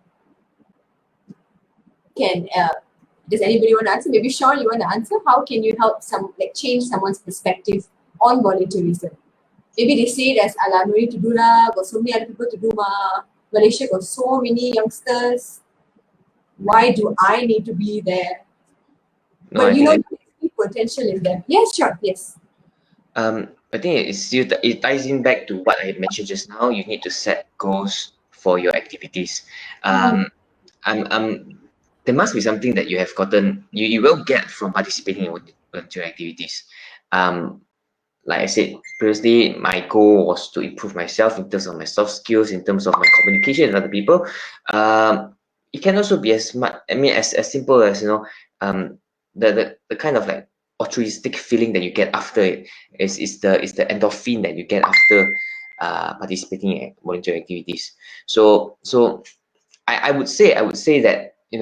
Does anybody want to answer? Maybe Sean, you want to answer? How can you help change someone's perspective on volunteerism? Maybe they say there's no need to do lah, got so many other people to do ma. Malaysia got so many youngsters. Why do I need to be there? No, But you see potential in them. Yes, sure, yes. I think it ties in back to what I mentioned just now. You need to set goals for your activities. There must be something that you have gotten, you will get from participating in volunteer activities. Like I said previously, my goal was to improve myself in terms of my soft skills, in terms of my communication with other people. It can also be as simple as the kind of like altruistic feeling that you get after it is the endorphin that you get after participating in volunteer activities. So I would say that it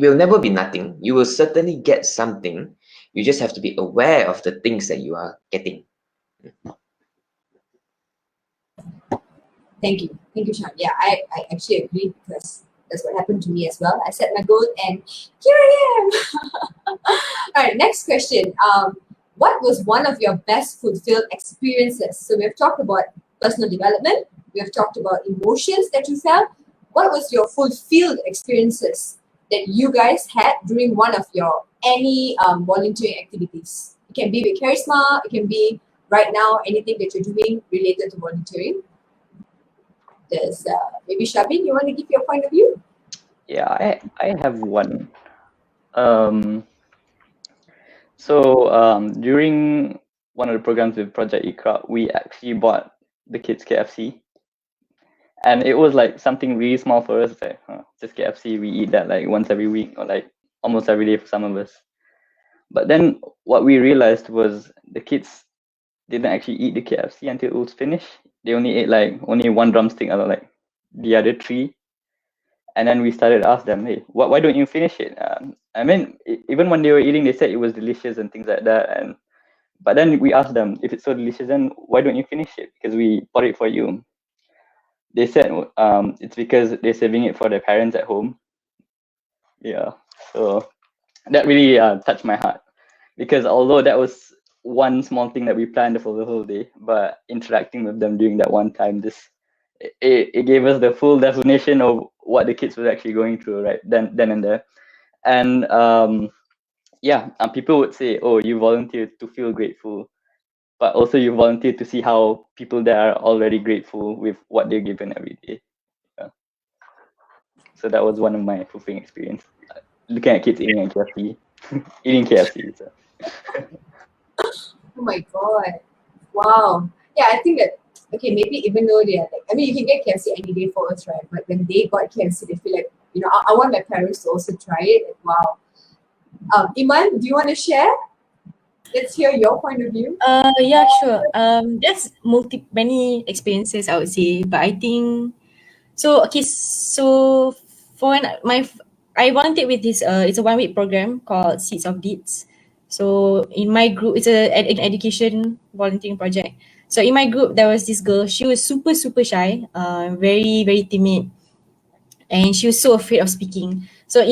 will never be nothing. You will certainly get something. You just have to be aware of the things that you are getting. Thank you, Sean. Yeah, I actually agree because that's what happened to me as well. I set my goal and here I am. All right, next question. What was one of your best fulfilled experiences? So we have talked about personal development. We have talked about emotions that you felt. What was your fulfilled experiences that you guys had during one of your any volunteering activities? It can be with Charisma. It can be right now anything that you're doing related to volunteering. Does maybe Shabin, you want to give your point of view? Yeah, I have one. So during one of the programs with Project Ikra, we actually bought the kids KFC, and it was like something really small for us. Like just KFC, we eat that like once every week or like almost every day for some of us. But then what we realized was the kids didn't actually eat the KFC until it was finished. They only ate like only one drumstick out of like the other three. And then we started to ask them, hey, why don't you finish it? I mean, even when they were eating, they said it was delicious and things like that. But then we asked them, if it's so delicious, then why don't you finish it? Because we bought it for you. They said it's because they're saving it for their parents at home. Yeah, so that really touched my heart. Because although that was one small thing that we planned for the whole day, but interacting with them during that one time, it gave us the full definition of what the kids were actually going through right then and there. And people would say, oh, you volunteered to feel grateful. but also you volunteer to see how people there are already grateful with what they're given every day. Yeah. So that was one of my fulfilling experience. Looking at kids eating at KFC, eating KFC. So. Oh my god. Wow. Yeah, I think that, okay, maybe even though they are like, I mean, you can get KFC any day for us, right? But when they got KFC, they feel like, you know, I want my parents to also try it. Like, wow. Iman, do you want to share? Let's hear your point of view. Yeah, sure. There's many experiences I would say, but I think so. Okay, so for I volunteered with this. It's a 1 week program called Seeds of Deeds. So in my group, it's an education volunteering project. So in my group, there was this girl. She was super shy. Very timid, and she was so afraid of speaking. So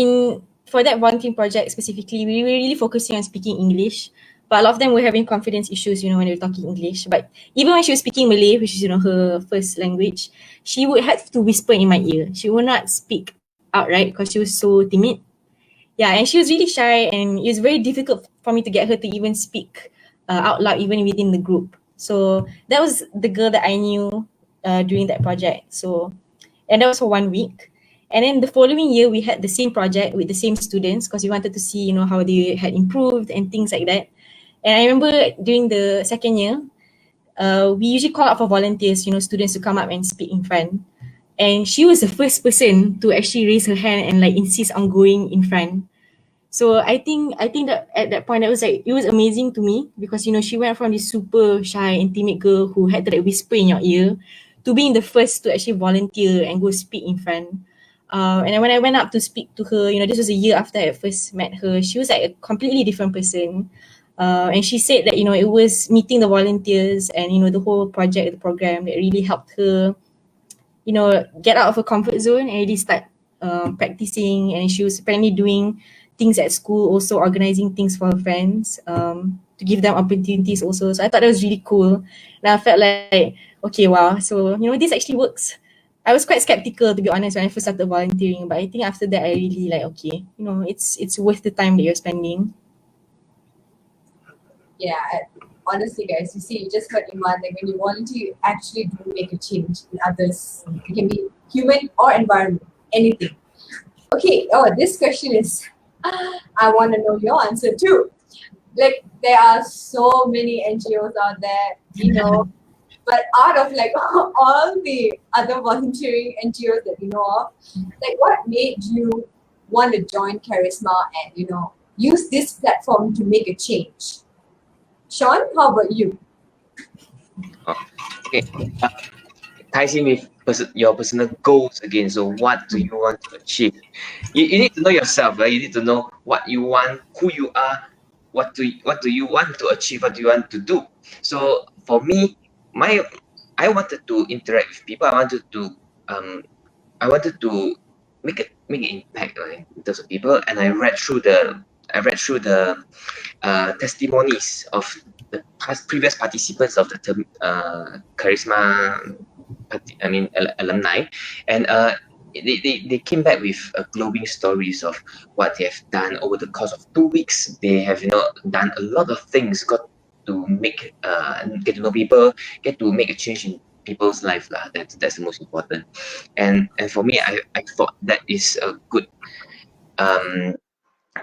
for that volunteering project specifically, we were really focusing on speaking English. But a lot of them were having confidence issues, when they were talking English. But even when she was speaking Malay, which is, her first language, she would have to whisper in my ear. She would not speak outright because she was so timid. Yeah, and she was really shy, and it was very difficult for me to get her to even speak out loud, even within the group. So that was the girl that I knew during that project. And that was for 1 week. And then the following year, we had the same project with the same students because we wanted to see, how they had improved and things like that. And I remember during the second year, we usually call out for volunteers, students to come up and speak in front. And she was the first person to actually raise her hand and like insist on going in front. So I think that at that point, it was amazing to me because she went from this super shy and timid girl who had to like whisper in your ear to being the first to actually volunteer and go speak in front. And then when I went up to speak to her, this was a year after I first met her. She was like a completely different person. And she said that it was meeting the volunteers and the whole project, the program that really helped her get out of her comfort zone and really start practicing. And she was apparently doing things at school, also organizing things for her friends to give them opportunities also. So I thought that was really cool. And I felt like, okay, wow. So, this actually works. I was quite skeptical, to be honest, when I first started volunteering. But I think after that, I really like, okay, it's worth the time that you're spending. Yeah, honestly, guys, you see, you just heard Iman, like when you volunteer, you actually do make a change in others. It can be human or environment, anything. Okay, this question is, I want to know your answer too. Like, there are so many NGOs out there, but out of like all the other volunteering NGOs that you know of, like what made you want to join Charisma and, use this platform to make a change? Sean, how about you? Okay. Ties in with your personal goals again. So what do you want to achieve? You need to know yourself, right? You need to know what you want, who you are, what do you want to achieve, what do you want to do. So for me, I wanted to interact with people. I wanted to make an impact, right, in terms of people, and I read through the testimonies of the previous participants of the Charisma, alumni, and they came back with glowing stories of what they have done over the course of 2 weeks. They have done a lot of things, got to make get to know people, get to make a change in people's life lah. That's the most important. And for me, I thought that is a good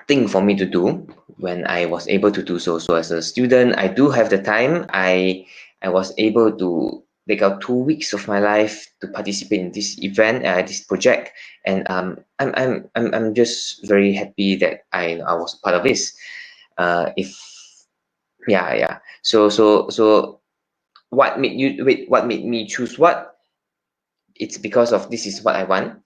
thing for me to do when I was able to do so. So as a student, I do have the time. I was able to take out 2 weeks of my life to participate in this event, this project, and I'm just very happy that I was part of this. If yeah. So what made me choose what? It's because of this is what I want.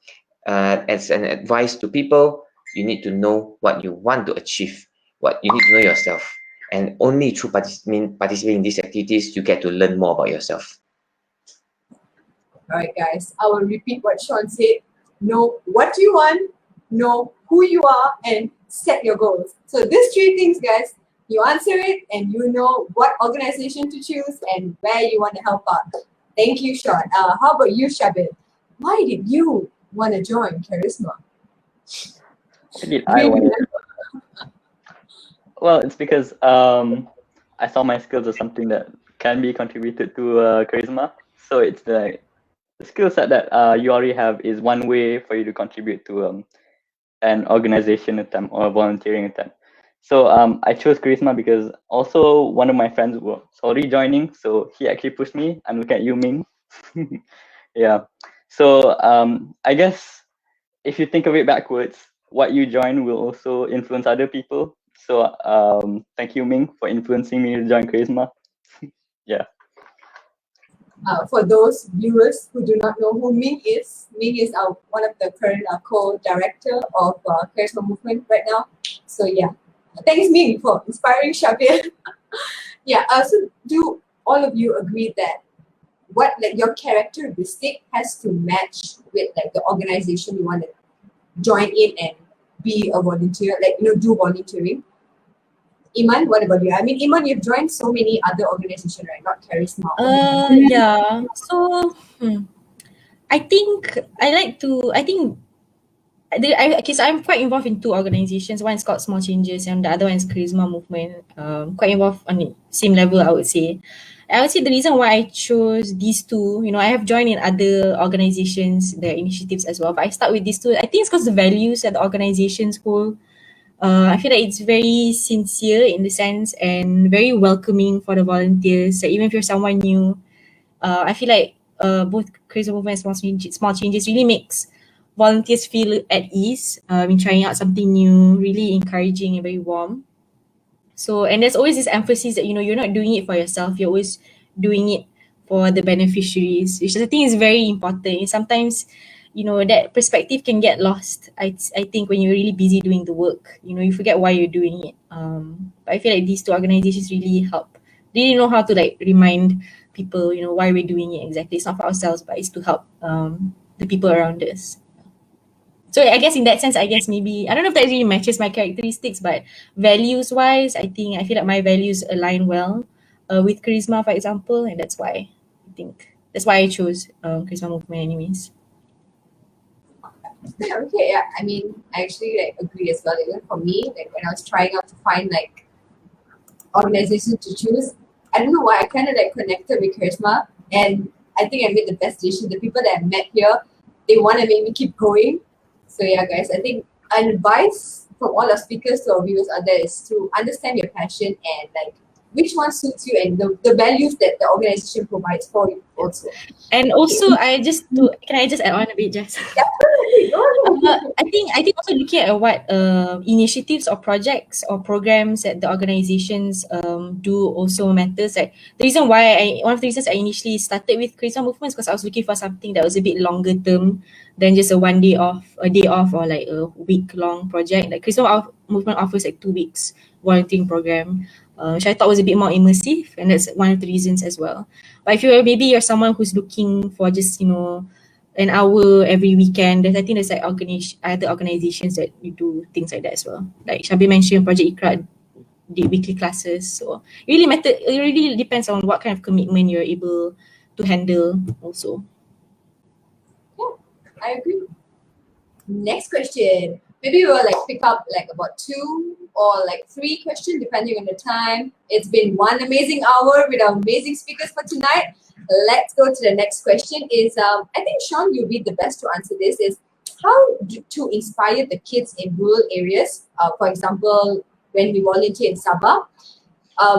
As an advice to people, you need to know what you want to achieve. What you need to know yourself, and only through participating in these activities, you get to learn more about yourself. All right, guys, I will repeat what Sean said. Know what you want, know who you are, and set your goals. So these three things, guys, you answer it and you know what organization to choose and where you want to help out. Thank you, Sean. How about you, Shabir? Why did you want to join Charisma? Why did I want to? Well, it's because I saw my skills as something that can be contributed to charisma. So it's the skill set that you already have is one way for you to contribute to an organization attempt or a volunteering attempt. So I chose charisma because also one of my friends was already joining, so he actually pushed me. I'm looking at you, Ming. Yeah. So I guess if you think of it backwards, what you join will also influence other people. So thank you, Ming, for influencing me to join charisma. Yeah. For those viewers who do not know who Ming is one of the current co-director of Charisma Movement right now. So yeah, thanks Ming for inspiring Shabir. Yeah, so do all of you agree that what like your characteristic has to match with like the organization you want to join in and be a volunteer, like do volunteering? Iman, what about you? I mean, Iman, you've joined so many other organizations, right? Not Charisma only. Yeah. So I think okay, so I'm quite involved in two organizations. One is called Small Changes and the other one is Charisma Movement. Quite involved on the same level, I would say. I would say the reason why I chose these two, I have joined in other organizations, their initiatives as well, but I start with these two. I think it's because the values that the organizations hold. I feel like it's very sincere in the sense and very welcoming for the volunteers. So even if you're someone new, I feel like both Charisma Movement and Small Changes really makes volunteers feel at ease in trying out something new, really encouraging and very warm. So, and there's always this emphasis that, you're not doing it for yourself, you're always doing it for the beneficiaries, which I think is very important. And sometimes, that perspective can get lost. I think when you're really busy doing the work, you forget why you're doing it. But I feel like these two organizations really help. They really know how to like remind people, why we're doing it exactly. It's not for ourselves, but it's to help the people around us. So I guess in that sense, I guess maybe I don't know if that really matches my characteristics, but values wise, I feel like my values align well with charisma, for example, and that's why I chose charisma movement, anyways. Yeah, okay, yeah. I mean, I actually like agree as well. Even for me, like when I was trying out to find like organizations to choose, I don't know why I kind of like connected with Charisma, and I think I made the best decision. The people that I met here, they want to make me keep going. So yeah, guys, I think an advice from all our speakers to our viewers out there is to understand your passion and like which one suits you and the values that the organization provides for you also. And also, can I just add on a bit, Jess? Definitely, go ahead. I think also looking at what initiatives or projects or programs that the organizations do also matters. Like one of the reasons I initially started with Charisma Movement is because I was looking for something that was a bit longer term than just a day off or like a week long project. Like Movement offers like 2 weeks volunteering program, which I thought was a bit more immersive, and that's one of the reasons as well. But if you're someone who's looking for just an hour every weekend, I think there's like other organizations that you do things like that as well. Like Shabi mentioned, Project Ikra did weekly classes. So it really depends on what kind of commitment you're able to handle also. Yeah, I agree. Next question. Maybe we'll like pick up like about 2 or like 3 questions depending on the time. It's been one amazing hour with our amazing speakers for tonight. Let's go to the next question. I think Sean, you'll be the best to answer this. Is to inspire the kids in rural areas. For example, when we volunteer in Sabah,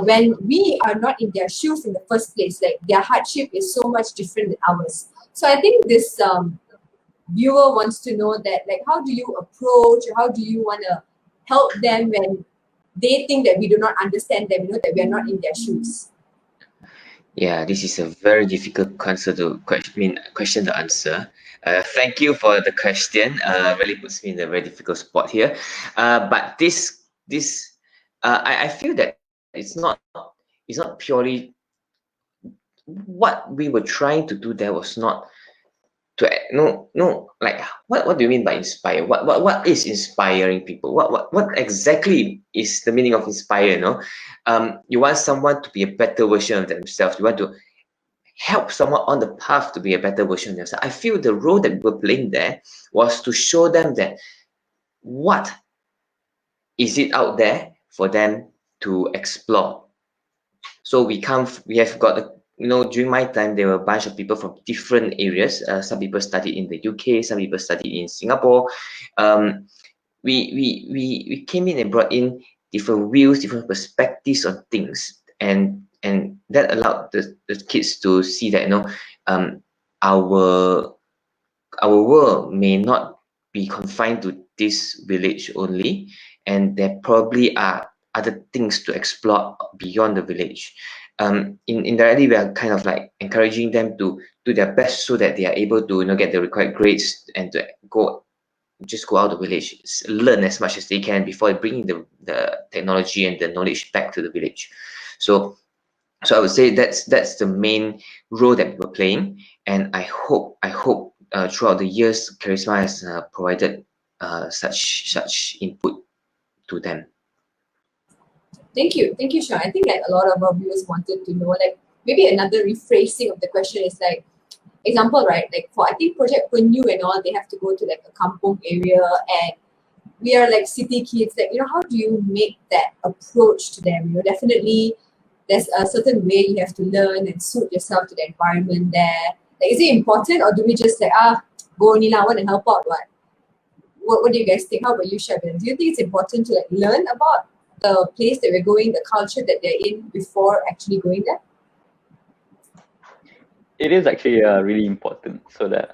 when we are not in their shoes in the first place, like their hardship is so much different than ours. So I think this viewer wants to know that like how do you approach, how do you want to help them when they think that we do not understand them, that we are not in their shoes? Yeah, this is a very difficult question to answer. Thank you for the question. Really puts me in a very difficult spot here. But I feel that it's not purely what we were trying to do. There was not to no like what do you mean by inspire? What is inspiring people? What exactly is the meaning of inspire? You want someone to be a better version of themselves. You want to help someone on the path to be a better version of themselves. I feel the role that we were playing there was to show them that what is it out there for them to explore. So we have got during my time, there were a bunch of people from different areas. Some people studied in the UK, some people studied in Singapore. We came in and brought in different views, different perspectives on things, and that allowed the kids to see that our world may not be confined to this village only, and there probably are other things to explore beyond the village. Indirectly, we are kind of like encouraging them to do their best so that they are able to get the required grades and to go out of the village, learn as much as they can before bringing the technology and the knowledge back to the village. So I would say that's the main role that we're playing, and I hope throughout the years, Charisma has provided such input to them. Thank you, Sean. I think like a lot of our viewers wanted to know, like maybe another rephrasing of the question is like, example, right? Like for I think Project Penyu and all, they have to go to like a kampong area, and we are like city kids. Like how do you make that approach to them? Definitely there's a certain way you have to learn and suit yourself to the environment there. Like, is it important, or do we just like go only now, want to help out? What do you guys think? How about you, Shabin? Do you think it's important to like learn about the place that we're going, the culture that they're in before actually going there? It is actually really important, so that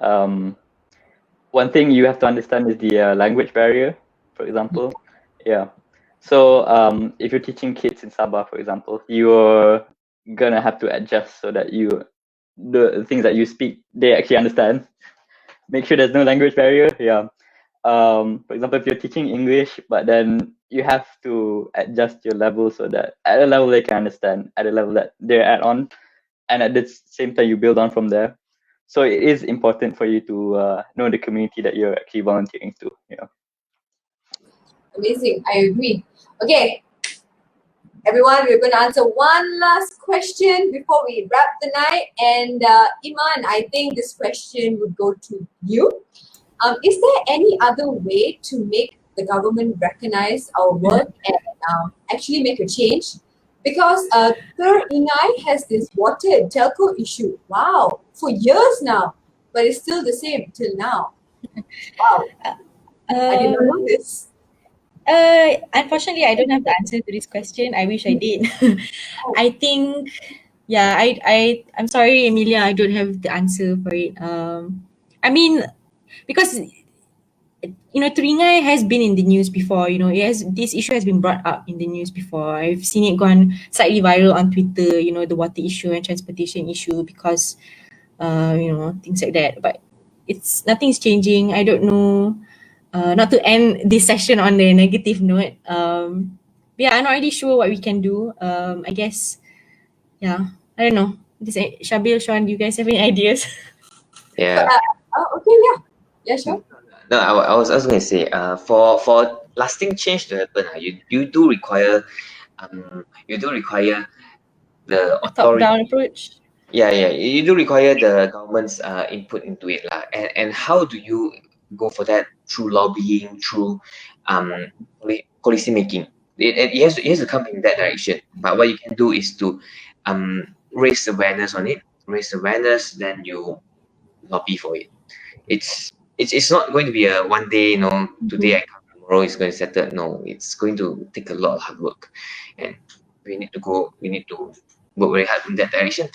one thing you have to understand is the language barrier, for example. Yeah. So if you're teaching kids in Sabah, for example, you're gonna have to adjust so that the things that you speak, they actually understand. Make sure there's no language barrier. Yeah. For example, if you're teaching English, but then you have to adjust your level so that at a level they can understand, at a level that they're on, and at the same time you build on from there. So it is important for you to know the community that you're actually volunteering to. Amazing, I agree. Okay, everyone, we're going to answer one last question before we wrap the night. And Iman, I think this question would go to you. Is there any other way to make the government recognize our work and actually make a change? Because Third Ingai has this water and telco issue. Wow, for years now, but it's still the same till now. Wow, I didn't know this. Unfortunately, I don't have the answer to this question. I wish I did. I think, yeah, I'm sorry, Emilia, I don't have the answer for it. I mean, because Teringai has been in the news before. This issue has been brought up in the news before. I've seen it gone slightly viral on Twitter. The water issue and transportation issue because, things like that. But nothing's changing. I don't know. Not to end this session on the negative note. Yeah, I'm not really sure what we can do. I guess, yeah, I don't know. Shabil, Sean, do you guys have any ideas? Yeah. Okay, yeah, sure. No, I was going to say, for lasting change to happen, you do require the authority. Top-down approach. Yeah, you do require the government's input into it, and how do you go for that? Through lobbying, through policy making. It has to come in that direction. But what you can do is to raise awareness on it. Raise awareness, then you lobby for it. It's not going to be a one day, today I come, tomorrow it's going to settle. No, it's going to take a lot of hard work, and we need to work very hard in that direction.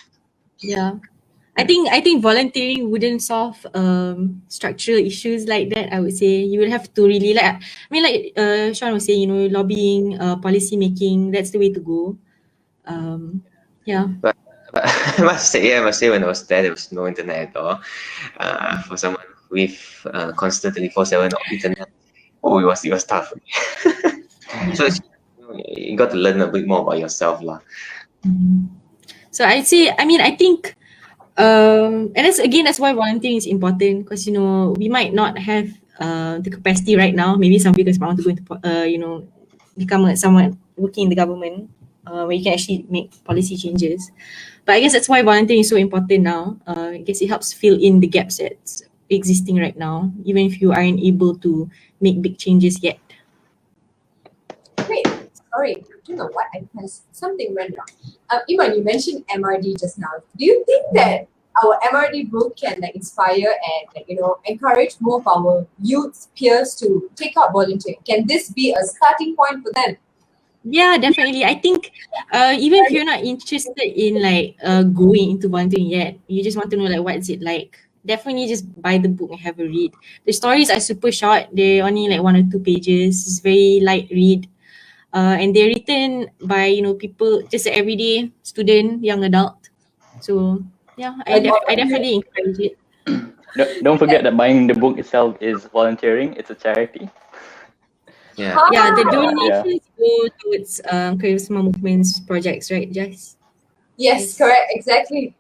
Yeah. I think volunteering wouldn't solve structural issues like that. I would say you will have to really Sean was saying, lobbying, policy making, that's the way to go. Yeah. But I must say when I was there was no internet at all. For someone with constant 24/7 internet, it was tough. So you got to learn a bit more about yourself, lah. So I think, and that's why volunteering is important, because we might not have the capacity right now. Maybe some people might want to go into become someone working in the government, where you can actually make policy changes. But I guess that's why volunteering is so important now. I guess it helps fill in the gaps that's existing right now, even if you aren't able to make big changes yet. Great. Sorry, I don't know what I pressed. Something went wrong. Iman, you mentioned MRD just now. Do you think that our MRD book can like inspire and like, encourage more of our youth peers to take up volunteering? Can this be a starting point for them? Yeah, definitely. I think even if you're not interested in like going into volunteering yet, you just want to know like what's it like. Definitely just buy the book and have a read. The stories are super short. They're only like 1 or 2 pages. It's very light read. And they're written by people, just an everyday student, young adult. So yeah, I definitely encourage it. Don't forget that buying the book itself is volunteering. It's a charity. Yeah. Yeah, the Yeah. donations go towards charisma movements projects, right, Jess? Yes, correct, exactly.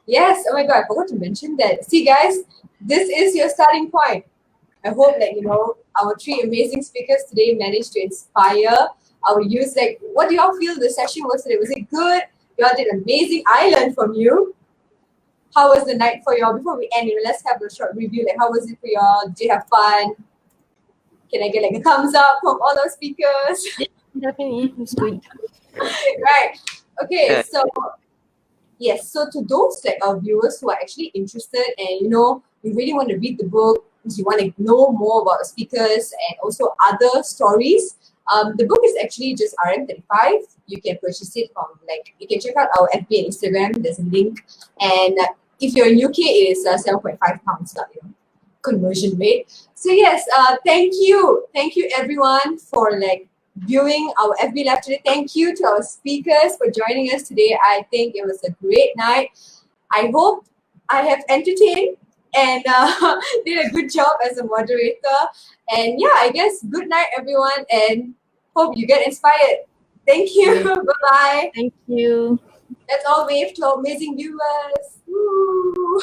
Yes, oh my god, I forgot to mention that. See guys, this is your starting point. I hope that our three amazing speakers today managed to inspire our youth. Like, what do y'all feel the session was today? Was it good? Y'all did amazing. I learned from you. How was the night for y'all? Before we end, let's have a short review. Like, how was it for y'all? Did you have fun? Can I get like a thumbs up from all our speakers? Definitely, it's good. Right. Okay. So yes. So to those like our viewers who are actually interested and you really want to read the book, you want to know more about the speakers and also other stories. The book is actually just RM35. You can purchase it from you can check out our FB and Instagram. There's a link. And if you're in UK, it is £7.5 conversion rate. So yes, thank you everyone for viewing our FB Live today. Thank you to our speakers for joining us today. I think it was a great night. I hope I have entertained and did a good job as a moderator. And yeah, I guess good night everyone and hope you get inspired. Thank you. Bye-bye. Thank you. Let's all wave to our amazing viewers. Woo.